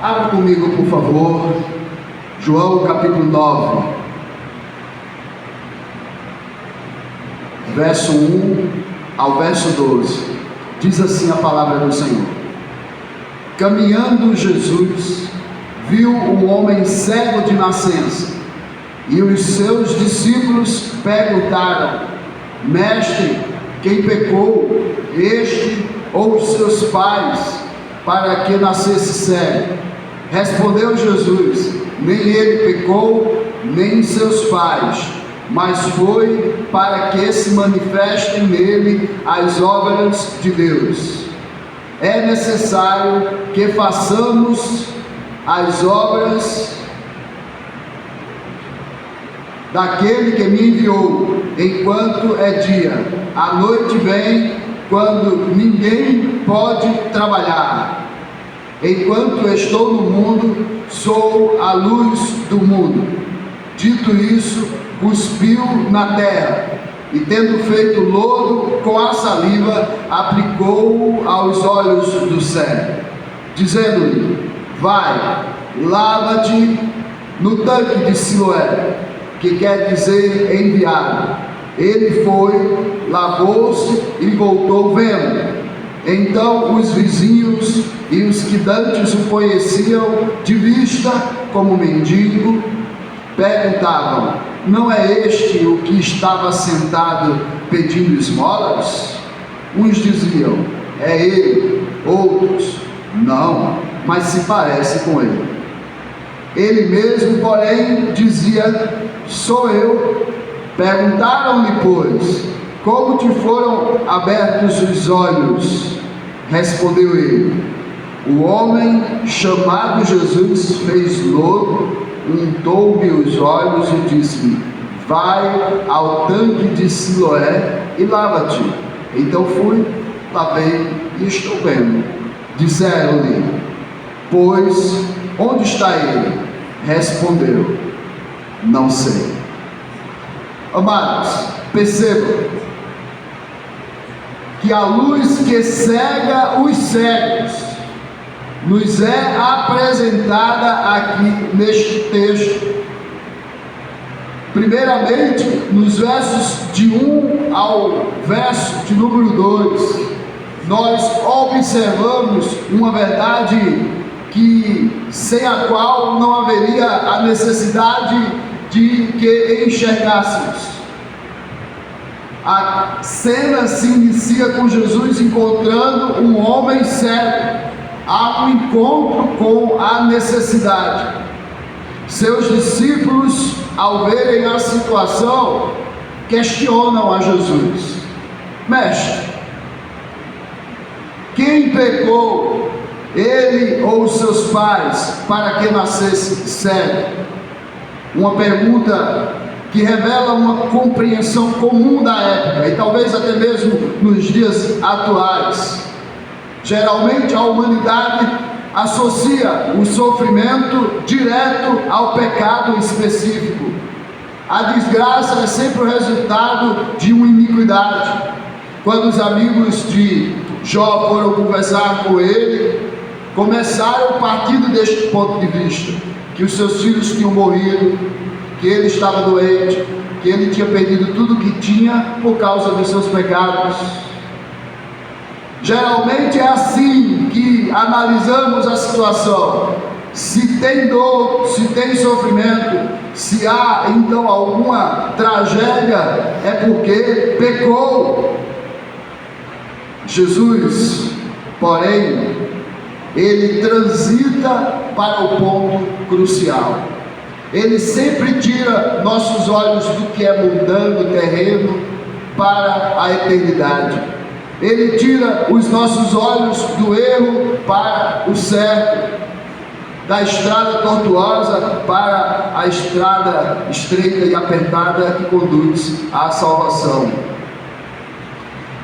Abra comigo, por favor, João capítulo 9, verso 1 ao verso 12. Diz assim a palavra do Senhor: Caminhando Jesus, viu um homem cego de nascença, e os seus discípulos perguntaram: Mestre, quem pecou, este ou os seus pais, para que nascesse cego? Respondeu Jesus: Nem ele pecou, nem seus pais, mas foi para que se manifestem nele as obras de Deus. É necessário que façamos as obras daquele que me enviou, enquanto é dia. A noite vem, quando ninguém pode trabalhar. Enquanto estou no mundo, sou a luz do mundo. Dito isso, cuspiu na terra, e tendo feito lodo com a saliva, aplicou-o aos olhos do cego, dizendo-lhe: Vai, lava-te no tanque de Siloé, que quer dizer enviado. Ele foi, lavou-se e voltou vendo. Então os vizinhos e os que dantes o conheciam de vista como mendigo perguntavam: Não é este o que estava sentado pedindo esmolas? Uns diziam: É ele. Outros: Não, mas se parece com ele. Ele mesmo, porém, dizia: Sou eu. Perguntaram-lhe, pois: Como te foram abertos os olhos? Respondeu ele: O homem chamado Jesus fez lodo, untou-me os olhos e disse-me: Vai ao tanque de Siloé e lava-te. Então fui, lavei e estou vendo. Disseram-lhe: Pois onde está ele? Respondeu: Não sei. Amados, percebam que a luz que cega os cegos nos é apresentada aqui neste texto. Primeiramente, nos versos de 1 ao verso de número 2, nós observamos uma verdade sem a qual não haveria a necessidade de que enxergássemos. A cena se inicia com Jesus encontrando um homem cego. Há um encontro com a necessidade. Seus discípulos, ao verem a situação, questionam a Jesus: Mestre, quem pecou, ele ou os seus pais, para que nascesse cego? Uma pergunta que revela uma compreensão comum da época e talvez até mesmo nos dias atuais. Geralmente a humanidade associa o sofrimento direto ao pecado específico. A desgraça é sempre o resultado de uma iniquidade. Quando os amigos de Jó foram conversar com ele, começaram partindo deste ponto de vista: que os seus filhos tinham morrido, que ele estava doente, que ele tinha perdido tudo que tinha por causa dos seus pecados. Geralmente é assim que analisamos a situação. Se tem dor, se tem sofrimento, se há então alguma tragédia, é porque pecou. Jesus, porém, ele transita para o ponto crucial. Ele sempre tira nossos olhos do que é mundano, terreno, para a eternidade. Ele tira os nossos olhos do erro para o certo, da estrada tortuosa para a estrada estreita e apertada que conduz à salvação.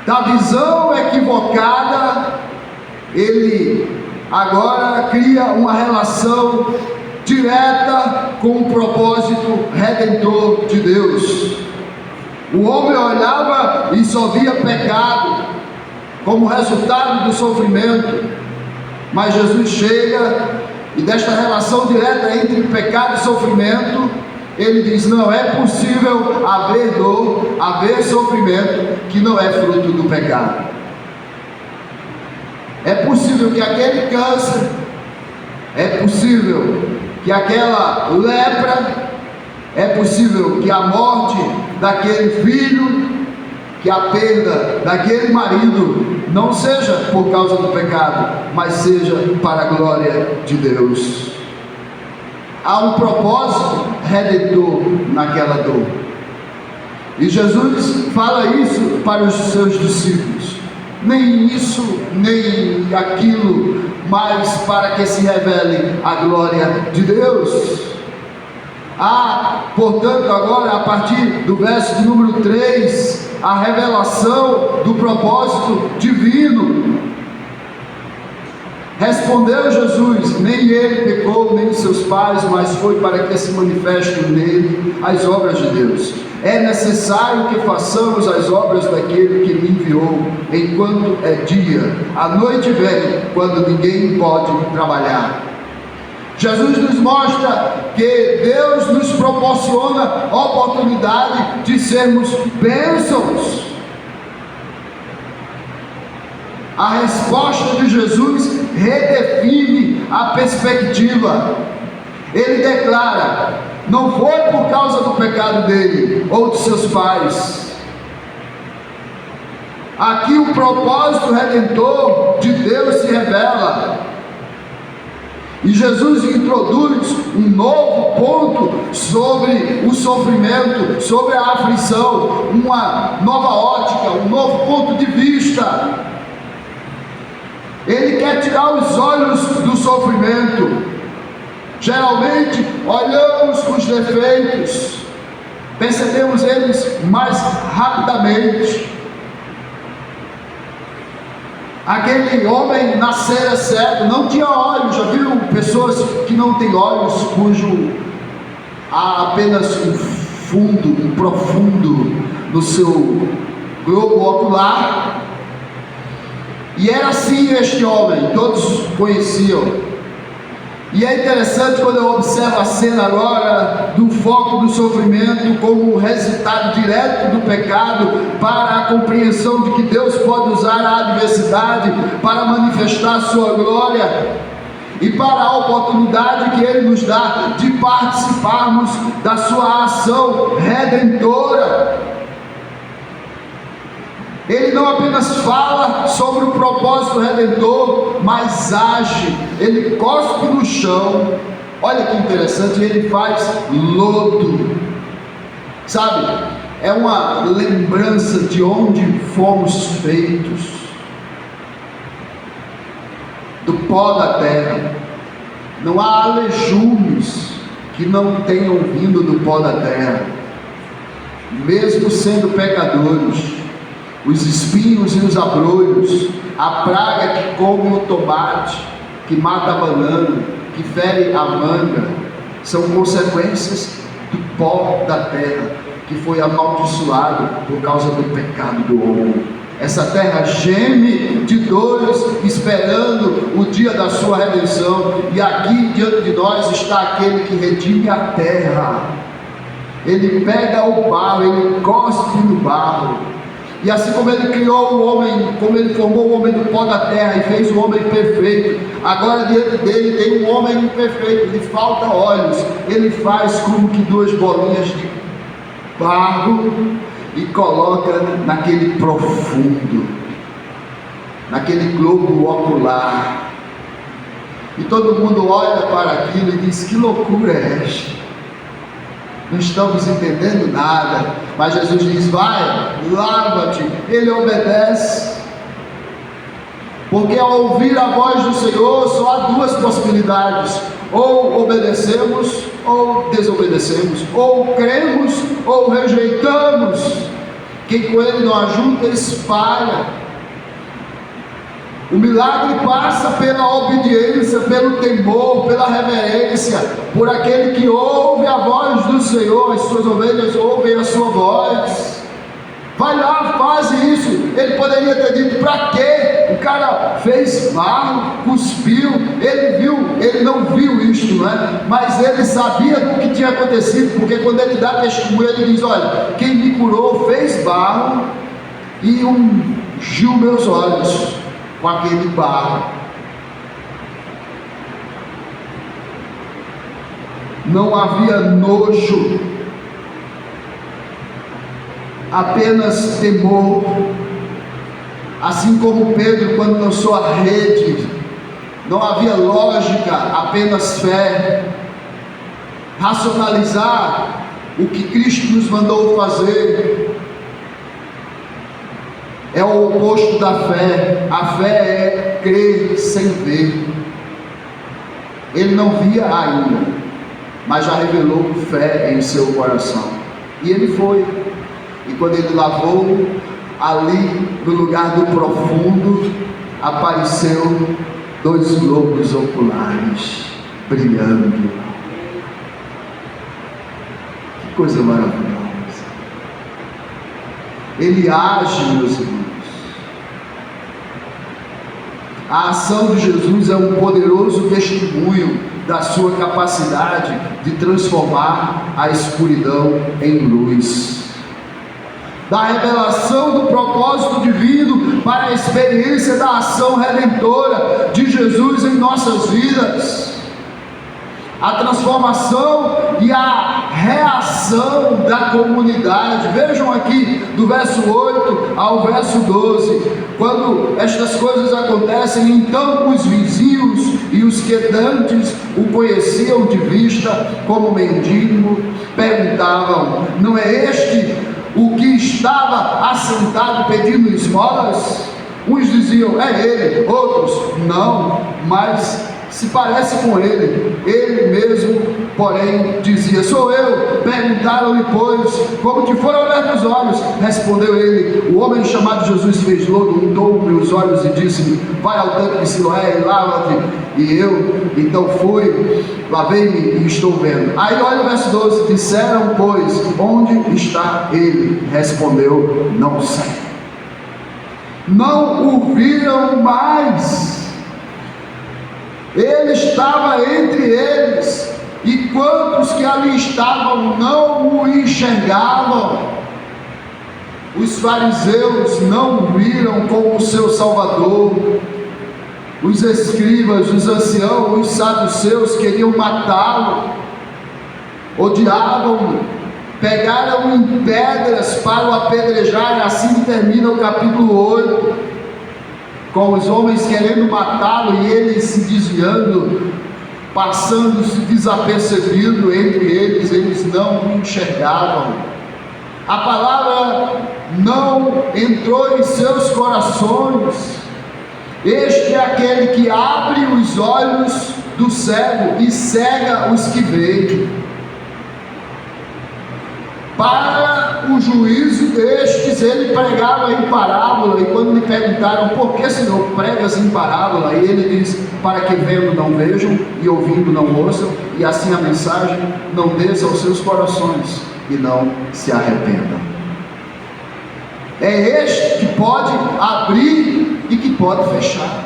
Da visão equivocada, ele agora cria uma relação direta com o propósito redentor de Deus. O homem olhava e só via pecado como resultado do sofrimento, mas Jesus chega e desta relação direta entre pecado e sofrimento, ele diz: não é possível haver dor, haver sofrimento que não é fruto do pecado. É possível que aquele câncer, é possível que aquela lepra, é possível que a morte daquele filho, que a perda daquele marido não seja por causa do pecado, mas seja para a glória de Deus. Há um propósito redentor naquela dor. E Jesus fala isso para os seus discípulos. Nem isso, nem aquilo, mas para que se revele a glória de Deus. Há, portanto, agora, a partir do verso de número 3, a revelação do propósito divino. Respondeu Jesus: nem ele pecou, nem seus pais, mas foi para que se manifestem nele as obras de Deus. É necessário que façamos as obras daquele que me enviou, enquanto é dia. A noite vem, quando ninguém pode trabalhar. Jesus nos mostra que Deus nos proporciona oportunidade de sermos bênçãos. A resposta de Jesus redefine a perspectiva. Ele declara: não foi por causa do pecado dele ou de seus pais. Aqui o propósito redentor de Deus se revela. E Jesus introduz um novo ponto sobre o sofrimento, sobre a aflição, uma nova ótica, um novo ponto de vista. Ele quer tirar os olhos do sofrimento. Geralmente olhamos os defeitos, percebemos eles mais rapidamente. Aquele homem nascera cego, não tinha olhos. Já viram pessoas que não têm olhos, cujo há apenas um fundo, um profundo no seu globo ocular? E era assim este homem, todos conheciam. E é interessante quando eu observo a cena agora do foco do sofrimento como resultado direto do pecado, para a compreensão de que Deus pode usar a adversidade para manifestar a sua glória, e para a oportunidade que Ele nos dá de participarmos da sua ação redentora. Ele não apenas fala sobre o propósito redentor, mas age. Ele cospe no chão. Olha que interessante, ele faz lodo. Sabe, é uma lembrança de onde fomos feitos. Do pó da terra. Não há legumes que não tenham vindo do pó da terra. Mesmo sendo pecadores, os espinhos e os abrolhos, a praga que come o tomate, que mata a banana, que fere a manga, são consequências do pó da terra, que foi amaldiçoado por causa do pecado do homem. Essa terra geme de dores, esperando o dia da sua redenção, e aqui diante de nós está aquele que redime a terra. Ele pega o barro, ele cospe no barro. E assim como Ele criou o homem, como Ele formou o homem do pó da terra e fez o homem perfeito, agora diante dele tem um homem imperfeito, lhe falta olhos. Ele faz como que duas bolinhas de barro e coloca naquele profundo, naquele globo ocular. E todo mundo olha para aquilo e diz: que loucura é esta? Não estamos entendendo nada. Mas Jesus diz: vai, lava-te. Ele obedece, porque ao ouvir a voz do Senhor só há duas possibilidades: ou obedecemos ou desobedecemos, ou cremos ou rejeitamos. Quem com Ele não ajunta, espalha. O milagre passa pela obediência, pelo temor, pela reverência, por aquele que ouve a voz do Senhor. As suas ovelhas ouvem a sua voz. Vai lá, quase isso. Ele poderia ter dito: para quê? O cara fez barro, cuspiu, ele não viu isto, não é? Mas ele sabia do que tinha acontecido, porque quando ele dá testemunho, ele diz: olha, quem me curou fez barro e ungiu meus olhos com aquele barro. Não havia nojo, apenas temor. Assim como Pedro, quando lançou a rede, não havia lógica, apenas fé. Racionalizar o que Cristo nos mandou fazer é o oposto da fé. A fé é crer sem ver. Ele não via ainda, mas já revelou fé em seu coração. E ele foi. E quando ele lavou, ali no lugar do profundo, apareceu 2 globos oculares brilhando. Que coisa maravilhosa! Ele age, meus irmãos. A ação de Jesus é um poderoso testemunho da sua capacidade de transformar a escuridão em luz, da revelação do propósito divino para a experiência da ação redentora de Jesus em nossas vidas, a transformação e a reação da comunidade. Vejam aqui do verso 8 ao verso 12, quando estas coisas acontecem, então os vizinhos e os que dantes o conheciam de vista como mendigo perguntavam: não é este o que estava assentado pedindo esmolas? Uns diziam: é ele. Outros: não, mas se parece com ele. Ele mesmo, porém, dizia: sou eu. Perguntaram-lhe, pois, como te foram abertos os olhos? Respondeu ele: o homem chamado Jesus fez lodo, untou meus olhos e disse-me: vai ao tanque de Siloé e lava-te. E eu então fui, lavei-me e estou vendo. Aí olha o verso 12: disseram, pois, onde está ele? Respondeu: não sei. Não o viram mais. Ele estava entre eles, e quantos que ali estavam não o enxergavam. Os fariseus não o viram como seu Salvador. Os escribas, os anciãos, os saduceus queriam matá-lo, odiavam-no, pegaram em pedras para o apedrejar. Assim termina o capítulo 8. Com os homens querendo matá-lo e ele se desviando, passando-se desapercebido entre eles, eles não o enxergavam. A palavra não entrou em seus corações. Este é aquele que abre os olhos do cego e cega os que veem. Para o juízo destes, ele pregava em parábola. E quando lhe perguntaram: por que, Senhor, pregas em parábola? E ele diz: para que vendo não vejam e ouvindo não ouçam, e assim a mensagem não desça aos seus corações e não se arrependam. É este que pode abrir e que pode fechar.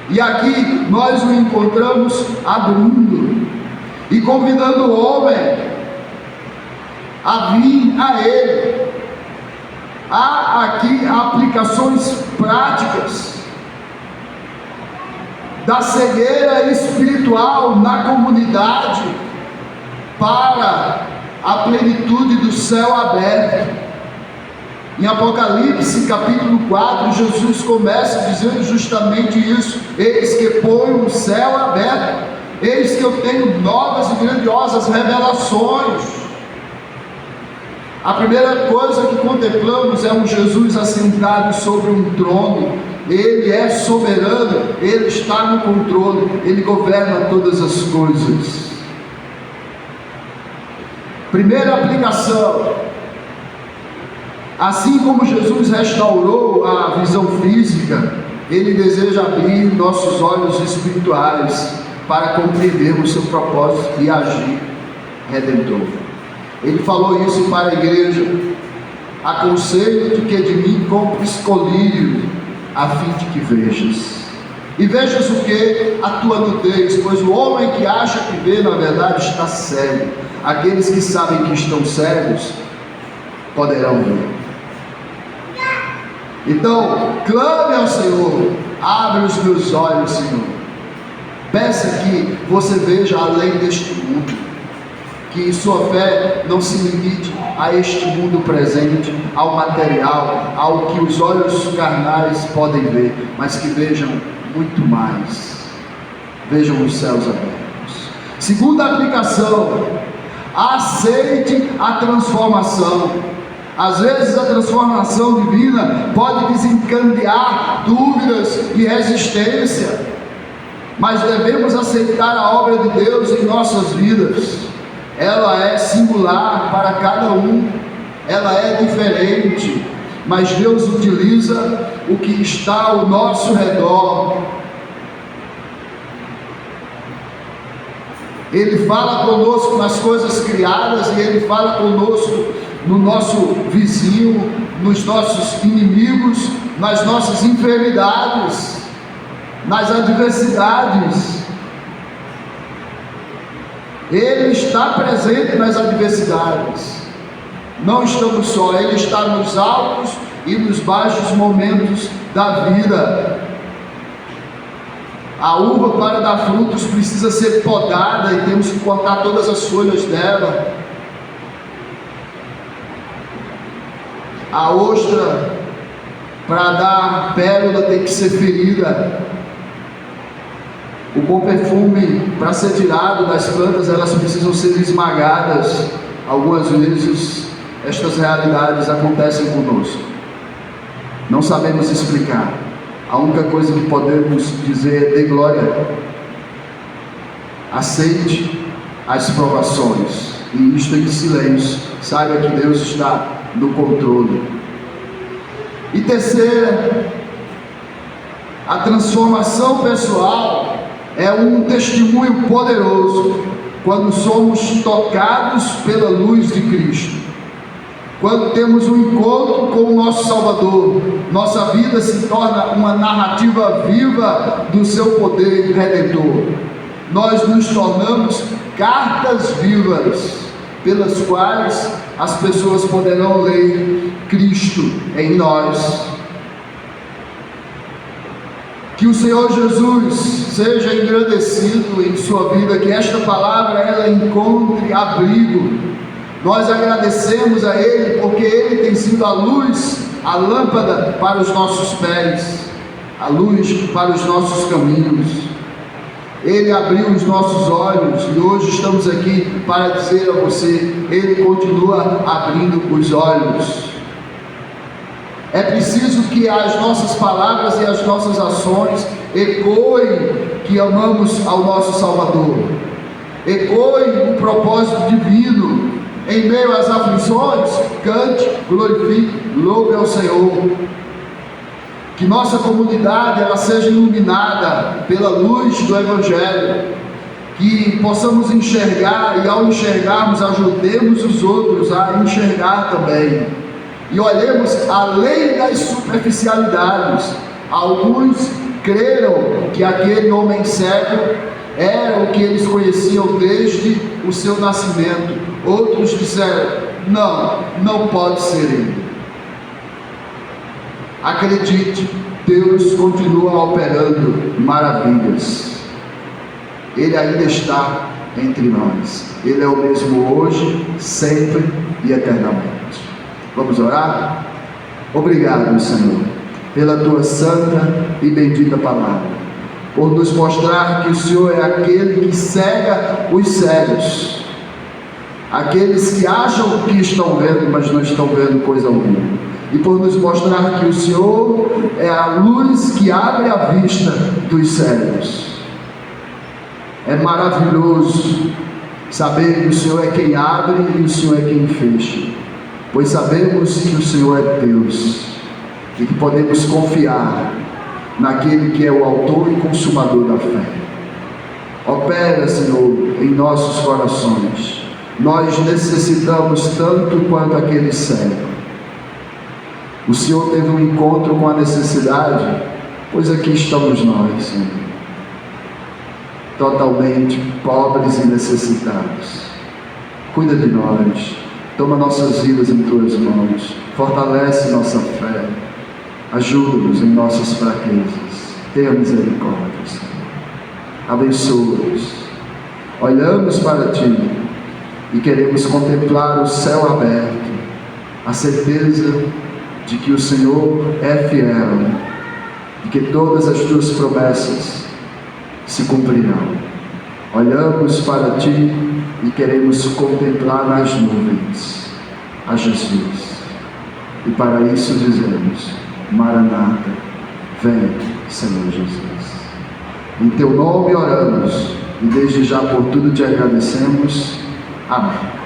E aqui nós o encontramos abrindo e convidando o homem a vir a ele. Há aqui aplicações práticas da cegueira espiritual na comunidade para a plenitude do céu aberto. Em Apocalipse capítulo 4, Jesus começa dizendo justamente isso: eis que ponho o céu aberto, eis que eu tenho novas e grandiosas revelações. A primeira coisa que contemplamos é um Jesus assentado sobre um trono. Ele é soberano, ele está no controle, ele governa todas as coisas. Primeira aplicação: assim como Jesus restaurou a visão física, ele deseja abrir nossos olhos espirituais para compreendermos seu propósito e agir redentor. Ele falou isso para a igreja. aconselho-te que de mim compres colírio, a fim de que vejas. E vejas o que? A tua nudez, pois o homem que acha que vê, na verdade, está cego. Aqueles que sabem que estão cegos, poderão ver. Então, clame ao Senhor, abre os meus olhos, Senhor. Peça que você veja além deste mundo, que sua fé não se limite a este mundo presente, ao material, ao que os olhos carnais podem ver, mas que vejam muito mais, vejam os céus abertos. Segunda aplicação, aceite a transformação. Às vezes a transformação divina pode desencadear dúvidas e resistência, mas devemos aceitar a obra de Deus em nossas vidas. Ela é singular para cada um, ela é diferente, mas Deus utiliza o que está ao nosso redor. Ele fala conosco nas coisas criadas, e Ele fala conosco no nosso vizinho, nos nossos inimigos, nas nossas enfermidades, nas adversidades. Ele está presente nas adversidades. Não estamos só, Ele está nos altos e nos baixos momentos da vida. A uva, para dar frutos, precisa ser podada e temos que cortar todas as folhas dela. A ostra, para dar pérola, tem que ser ferida. O bom perfume, para ser tirado das plantas, elas precisam ser esmagadas. Algumas vezes estas realidades acontecem conosco, não sabemos explicar. A única coisa que podemos dizer é: dê glória, aceite as provações, e isto em silêncio, saiba que Deus está no controle. E terceira, a transformação pessoal é um testemunho poderoso quando somos tocados pela luz de Cristo. Quando temos um encontro com o nosso Salvador, nossa vida se torna uma narrativa viva do seu poder redentor. Nós nos tornamos cartas vivas, pelas quais as pessoas poderão ler Cristo em nós. Que o Senhor Jesus seja engrandecido em sua vida, que esta palavra ela encontre abrigo. Nós agradecemos a Ele, porque Ele tem sido a luz, a lâmpada para os nossos pés, a luz para os nossos caminhos. Ele abriu os nossos olhos e hoje estamos aqui para dizer a você: Ele continua abrindo os olhos. É preciso que as nossas palavras e as nossas ações ecoem que amamos ao nosso Salvador, ecoem o propósito divino. Em meio às aflições, cante, glorifique, louve ao Senhor. Que nossa comunidade ela seja iluminada pela luz do Evangelho, que possamos enxergar, e ao enxergarmos ajudemos os outros a enxergar também, e olhemos além das superficialidades. Alguns creram que aquele homem cego era o que eles conheciam desde o seu nascimento. Outros disseram: não pode ser ele. Acredite, Deus continua operando maravilhas. Ele ainda está entre nós. Ele é o mesmo hoje, sempre e eternamente. Vamos orar? Obrigado, Senhor, pela tua santa e bendita palavra, por nos mostrar que o Senhor é aquele que cega os cegos, aqueles que acham que estão vendo, mas não estão vendo coisa alguma, e por nos mostrar que o Senhor é a luz que abre a vista dos cegos. É maravilhoso saber que o Senhor é quem abre e o Senhor é quem fecha, pois sabemos que o Senhor é Deus e que podemos confiar naquele que é o autor e consumador da fé. Opera, Senhor, em nossos corações. Nós necessitamos tanto quanto aquele cego. O Senhor teve um encontro com a necessidade, pois aqui estamos nós, Senhor, totalmente pobres e necessitados. Cuida de nós, toma nossas vidas em Tuas mãos, fortalece nossa fé, ajuda-nos em nossas fraquezas, tenha misericórdia, Senhor. Abençoa-nos. Olhamos para Ti e queremos contemplar o céu aberto, a certeza de que o Senhor é fiel e que todas as Tuas promessas se cumprirão. Olhamos para Ti e queremos contemplar nas nuvens a Jesus. E para isso dizemos: Maranata, vem, Senhor Jesus. Em Teu nome oramos e desde já por tudo Te agradecemos. Amém.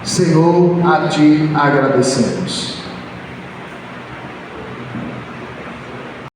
Senhor, a Ti agradecemos.